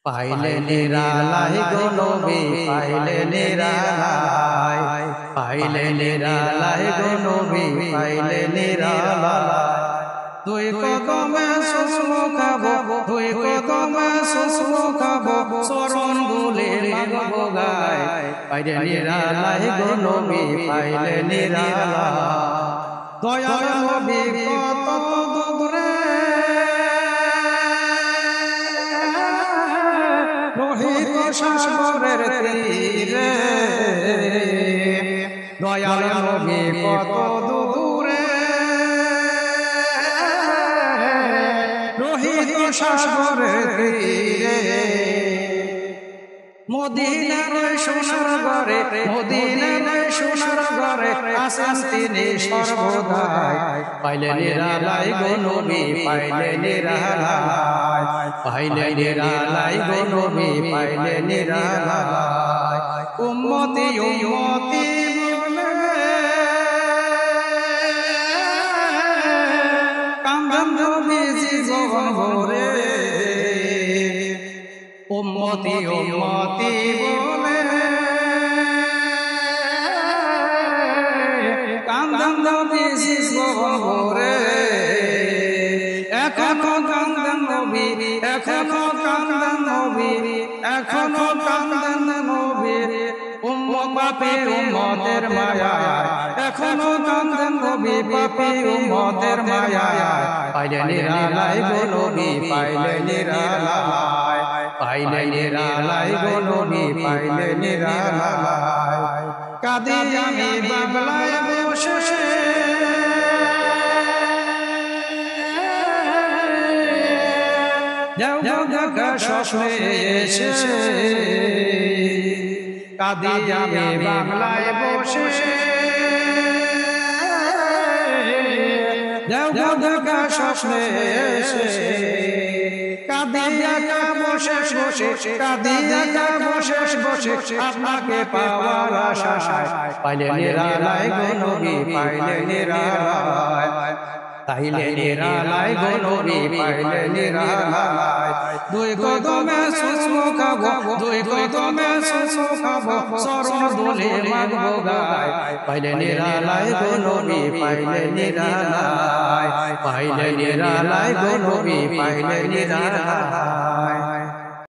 পাইলে নিরালাই গো নবী পাইলে নিরালাই, পাইলে নিরালাই গো নবী পাইলে নিরালাই। দুই কদমে সুসমো খাবো, দুই কদমে সুসমো খাবো, চরণ দুলে মাগবো গায়। পাইলে নিরালাই গো নবী পাইলে নিরালাই। দয়াল নবী কত দূরে রহিত সাগরের তীরে, দয়াল নবী কত দূরে রহিত সাগরের তীরে। মদিনার সোনার ঘরে, মদিনার সোনার ঘরে আছেন তিনি সর্বদাই। পাইলে নিরালাই গো নবী পাইলে নিরালাই, পাইলে নিরালাই গো নবী পাইলে নিরালাই। উম্মতি উম্মতি বলে কান্দেন নবী জীবন ভরে, উম্মতি উম্মতি বলে কান্দেন নবী জীবন ভরে। এখনো কান্দেন নবী, এখনো কান্দেন নবী, এখনো কান্দেন নবী উম্মত পাপী উম্মতের মায়ায়, এখনো কান্দেন নবী পাপী উম্মতের মায়ায়। পাইলে নিরালাই গো নবী পাইলে নিরালাই, পাইলে নিরালাই গো নবী পাইলে নিরালাই। কাঁদি আমি বাংলায় বসে যাও দেখা স্বপ্নে এসে, কাঁদি আমি বাংলায় বসে যাও দেখা স্বপ্নে এসে। কাঁদি একা বসে বসে, কাঁদি একা বসে বসে আপনাকে পাওয়ার আশায়। পাইলে নিরালাই গো নবী পাইলে নিরালাই, পাইলে নিরালাই গো নবী পাইলে নিরালাই। দুই কদমে সুসমো খাবো, দুই কদমে সুসমো খাবো, চরণ দুলে মাগবো গায়। পাইলে নিরালাই গো নবী পাইলে নিরালাই, পাইলে নিরালাই গো নবী পাইলে নিরালাই।